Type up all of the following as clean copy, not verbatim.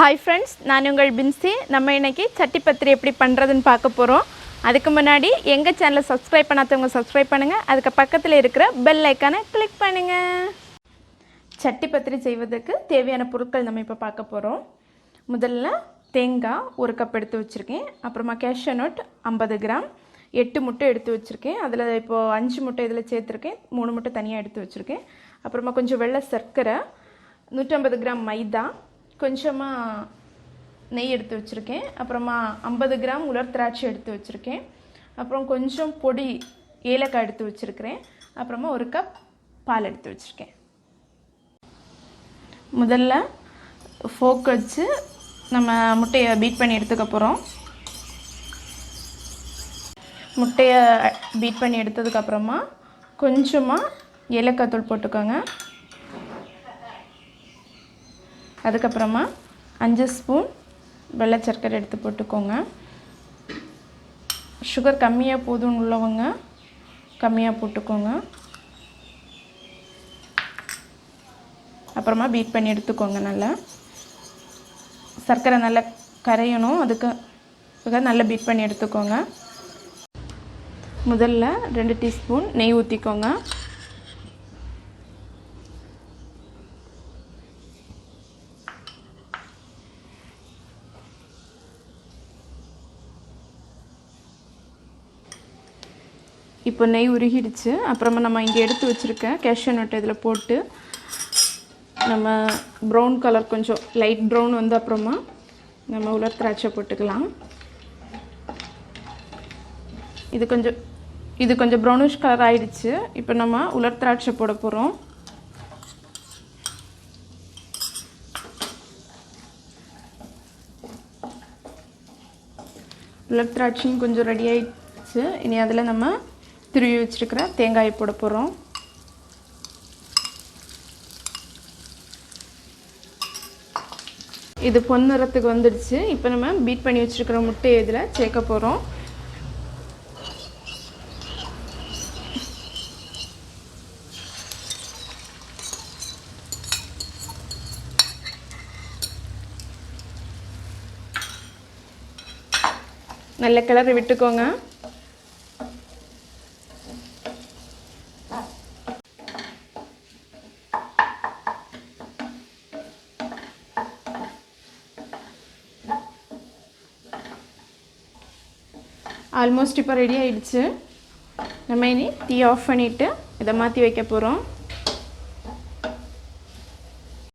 Hi friends, நான் உங்கள் பின்சி. நம்ம இன்னைக்கு சட்டி பத்திரி எப்படி பண்றதுன்னு பார்க்க போறோம். அதுக்கு முன்னாடி எங்க சேனலை சப்ஸ்கிரைப் பண்ணாதவங்க சப்ஸ்கிரைப் பண்ணுங்க. அதுக்கு பக்கத்துல இருக்கிற பெல் ஐகானை கிளிக் பண்ணுங்க. சட்டி பத்திரி செய்வதற்கு தேவையான பொருட்கள் நம்ம இப்ப பார்க்க போறோம். முதல்ல தேங்காய் 1 கப் எடுத்து வச்சிருக்கேன். அப்புறமா கேஷ்யூ நட் 50 கிராம், 8 முட்டை எடுத்து வச்சிருக்கேன். அதுல இப்போ 5 முட்டை இதல சேர்த்திருக்கேன். 3 முட்டை தனியா எடுத்து வச்சிருக்கேன். அப்புறமா கொஞ்சம் வெள்ளை சர்க்கரை, 150 கிராம் மைதா, கொஞ்சமா நெய் எடுத்து வச்சிருக்கேன். அப்புறமா 50 கிராம் உலர் திராட்சை எடுத்து வச்சிருக்கேன். அப்புறம் கொஞ்சம் பொடி ஏலக்காய் எடுத்து வச்சிருக்கேன். அப்புறமா 1 கப் பால் எடுத்து வச்சிருக்கேன். முதல்ல ஃபோர்க் வச்சு நம்ம முட்டையை பீட் பண்ணி எடுத்துக்க போறோம். முட்டையை பீட் பண்ணி எடுத்ததுக்கு அப்புறமா கொஞ்சமா ஏலக்காய் தூள் போட்டுக்கோங்க. அதுக்கு அப்புறமா 5 ஸ்பூன் வெள்ளை சர்க்கரை எடுத்து போட்டுக்கோங்க. சுகர் கம்மியா போதும் உள்ளவங்க கம்மியா போட்டுக்கோங்க. அப்புறமா பீட் பண்ணி எடுத்துக்கோங்க. நல்லா சர்க்கரை நல்லா கரையணும். அதுக்கு நல்லா பீட் பண்ணி எடுத்துக்கோங்க. முதல்ல 2 டீஸ்பூன் நெய் ஊத்திக்கோங்க. இப்போ நெய் உருகிடுச்சு. அப்புறமா நம்ம இங்கே எடுத்து வச்சிருக்க கேஷ்யூ நட் இதில் போட்டு நம்ம ப்ரௌன் கலர் கொஞ்சம் லைட் ப்ரௌன் வந்து அப்புறமா நம்ம உலர் திராட்சை போட்டுக்கலாம். இது கொஞ்சம் ப்ரௌனிஷ் கலர் ஆயிடுச்சு. இப்போ நம்ம உலர் திராட்சை போட போகிறோம். உலர் திராட்சையும் கொஞ்சம் ரெடி ஆயிடுச்சு. இனி அதில் நம்ம துருவி வச்சிருக்கிற தேங்காயை போட போகிறோம். இது பொன்னிறத்துக்கு வந்துடுச்சு. இப்போ நம்ம பீட் பண்ணி வச்சிருக்கிற முட்டையை இதில் சேர்க்க போகிறோம். நல்ல கிளறி விட்டுக்கோங்க. ஆல்மோஸ்ட் இப்போ ரெடி ஆயிடுச்சு. நம்ம இனி தீ ஆஃப் பண்ணிவிட்டு இதை மாற்றி வைக்க போகிறோம்.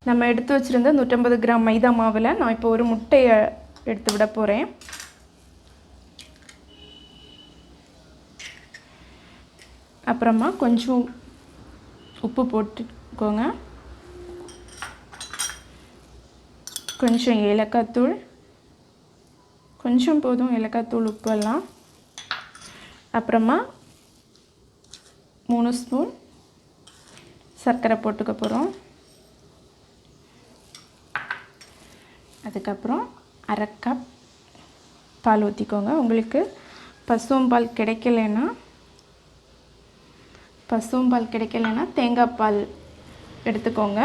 நம்ம எடுத்து வச்சுருந்த 150 கிராம் மைதா மாவில் நான் இப்போ ஒரு முட்டையை எடுத்து விட போகிறேன். அப்புறமா கொஞ்சம் உப்பு போட்டுக்கோங்க. கொஞ்சம் ஏலக்காய் தூள், கொஞ்சம் போதும் ஏலக்காய் தூள், உப்பு எல்லாம். அப்புறமா 3 ஸ்பூன் சர்க்கரை போட்டுக்க போகிறோம். அதுக்கப்புறம் 1/2 கப் பால் ஊற்றிக்கோங்க. உங்களுக்கு பசும்பால் கிடைக்கலைன்னா தேங்காய் பால் எடுத்துக்கோங்க.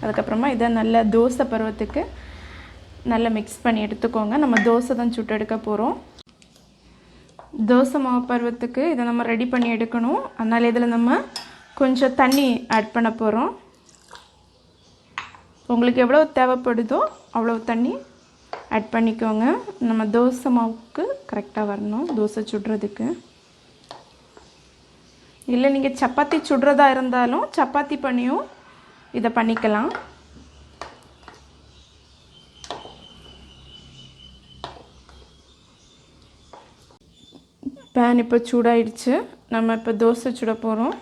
அதுக்கப்புறமா இதை நல்ல தோசை பருவத்துக்கு நல்லா மிக்ஸ் பண்ணி எடுத்துக்கோங்க. நம்ம தோசை தான் சுட்டு எடுக்க போகிறோம். தோசை மாவு பருவத்துக்கு இதை நம்ம ரெடி பண்ணி எடுக்கணும். அதனால் இதில் நம்ம கொஞ்சம் தண்ணி ஆட் பண்ண போகிறோம். உங்களுக்கு எவ்வளோ தேவைப்படுதோ அவ்வளோ தண்ணி ஆட் பண்ணிக்கோங்க. நம்ம தோசை மாவுக்கு கரெக்டாக வரணும் தோசை சுடுறதுக்கு. இல்லை நீங்கள் சப்பாத்தி சுடுறதா இருந்தாலும் சப்பாத்தி பண்ணியும் இதை பண்ணிக்கலாம். பேன் இப்போ சூடாயிடுச்சு. நம்ம இப்போ தோசை சுட போகிறோம்.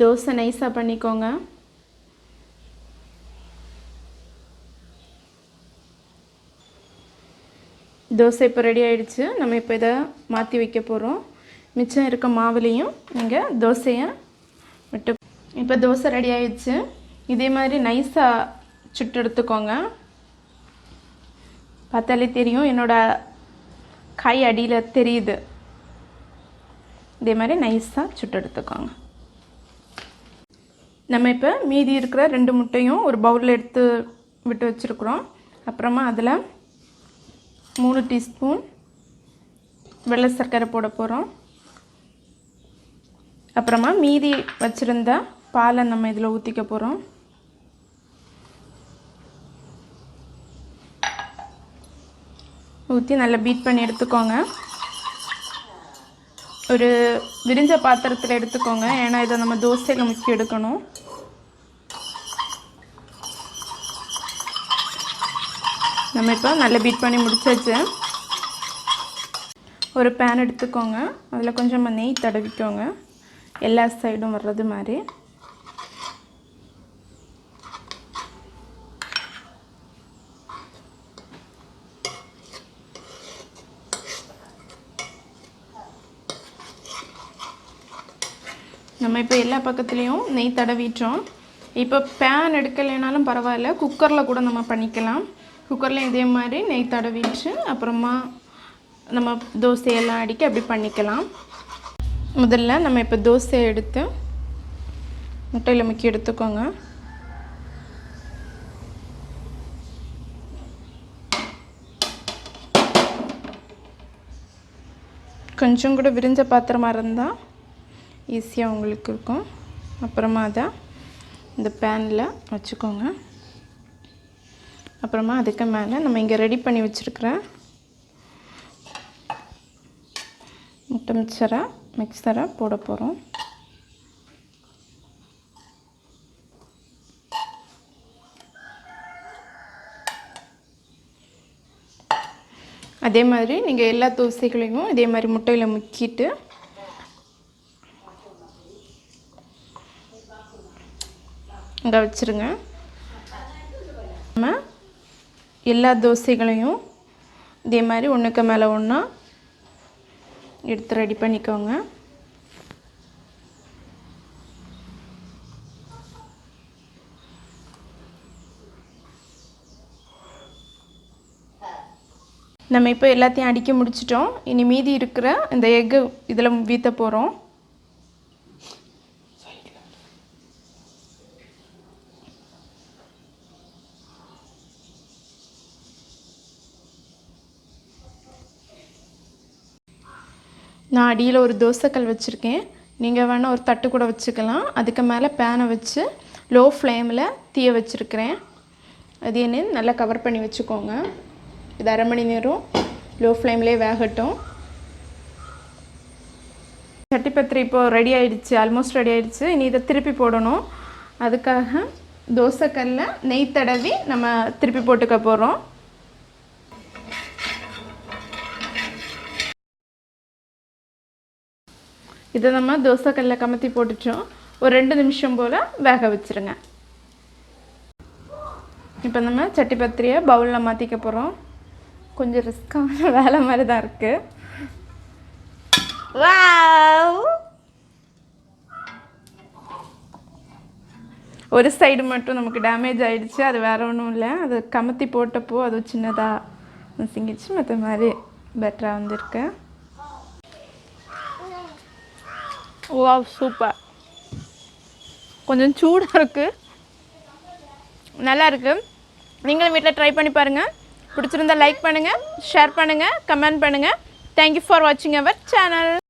தோசை நைஸாக பண்ணிக்கோங்க. தோசை இப்போ ரெடி ஆகிடுச்சு. நம்ம இப்போ இதை மாற்றி வைக்க போகிறோம். மிச்சம் இருக்க மாவுலேயும் நீங்கள் தோசையை விட்டு இப்போ தோசை ரெடி ஆகிடுச்சு. இதே மாதிரி நைஸாக சுட்டு எடுத்துக்கோங்க. பார்த்தாலே தெரியும், என்னோடய கை அடியில் தெரியுது. இதே மாதிரி நைஸாக சுட்டு எடுத்துக்கோங்க. நம்ம இப்போ மீதி இருக்கிற 2 முட்டையும் ஒரு பவுலில் எடுத்து விட்டு வச்சுருக்குறோம். அப்புறமா அதில் 3 டீஸ்பூன் வெள்ளை சர்க்கரை போட போகிறோம். அப்புறமா மீதி வச்சுருந்த பாலை நம்ம இதில் ஊற்றிக்க போகிறோம். ஊற்றி நல்லா பீட் பண்ணி எடுத்துக்கோங்க. ஒரு விரிஞ்ச பாத்திரத்தில் எடுத்துக்கோங்க, ஏன்னா இதை நம்ம தோசையில் முக்கி எடுக்கணும். நம்ம இப்போ நல்லா பீட் பண்ணி முடிச்சாச்சு. ஒரு பேன் எடுத்துக்கோங்க, அதில் கொஞ்சம் நெய் தடவிக்கோங்க, எல்லா சைடும் வர்றது மாதிரி. நம்ம இப்போ எல்லா பக்கத்துலேயும் நெய் தடவிட்டோம். இப்போ பேன் எடுக்கலைனாலும் பரவாயில்ல, குக்கரில் கூட நம்ம பண்ணிக்கலாம். குக்கரில் இதே மாதிரி நெய் தடவிட்டு அப்புறமா நம்ம தோசையெல்லாம் அடிக்க அப்படி பண்ணிக்கலாம். முதல்ல நம்ம இப்போ தோசையை எடுத்து முட்டையில் முக்கி எடுத்துக்கோங்க. கொஞ்சம் கூட விரிஞ்ச பாத்திரமாக இருந்தால் ஈஸியாக உங்களுக்கு இருக்கும். அப்புறமா அதை இந்த பேனில் வச்சுக்கோங்க. அப்புறமா அதுக்கு மேலே நம்ம இங்கே ரெடி பண்ணி வச்சுருக்கிற முட்டை மிக்சரை போட போகிறோம். அதே மாதிரி நீங்கள் எல்லா தோசைகளையும் இதே மாதிரி முட்டையில் முக்கிட்டு இங்கே வச்சுருங்க. நம்ம எல்லா தோசைகளையும் இதே மாதிரி ஒன்றுக்கு மேலே ஒன்றா எடுத்து ரெடி பண்ணிக்கோங்க. நம்ம இப்போ எல்லாத்தையும் அடிக்க முடிச்சிட்டோம். இனி மீதி இருக்கிற இந்த எக்கு இதில் வீற்ற போகிறோம். நான் அடியில் ஒரு தோசைக்கல் வச்சுருக்கேன். நீங்கள் வேணால் ஒரு தட்டு கூட வச்சுக்கலாம். அதுக்கு மேலே பேனை வச்சு லோ ஃப்ளேமில் தீய வச்சுருக்கிறேன். அது என்ன நல்லா கவர் பண்ணி வச்சுக்கோங்க. இது 1/2 மணி நேரம் லோ ஃப்ளேம்லேயே வேகட்டும். சட்டி பத்திரி இப்போது ரெடி ஆகிடுச்சு, ஆல்மோஸ்ட் ரெடி ஆகிடுச்சு. இனி இதை திருப்பி போடணும். அதுக்காக தோசைக்கல்லில் நெய் தடவி நம்ம திருப்பி போட்டுக்க போகிறோம். இதை நம்ம தோசைக்கல்லில் கமத்தி போட்டுட்டோம். ஒரு 2 நிமிஷம் போல் வேக வச்சுருங்க. இப்போ நம்ம சட்டி பத்திரியை பவுலில் மாற்றிக்க போகிறோம். கொஞ்சம் ரிஸ்க்கான வேலை மாதிரி தான் இருக்குது. வாவ், ஒரு சைடு மட்டும் நமக்கு டேமேஜ் ஆகிடுச்சு. அது வேறு ஒன்றும் இல்லை, அது கமத்தி போட்டப்போ அது சின்னதாக சிங்கிச்சு. மற்ற மாதிரி பெட்டராக வந்திருக்கு. Wow, super. கொஞ்சம் சூடாக இருக்குது, நல்லா இருக்குது. நீங்களும் வீட்டில் ட்ரை பண்ணி பாருங்கள். பிடிச்சிருந்தா லைக் பண்ணுங்கள், ஷேர் பண்ணுங்கள், கமெண்ட் பண்ணுங்கள். தேங்க்யூ ஃபார் வாட்சிங் அவர் சேனல்.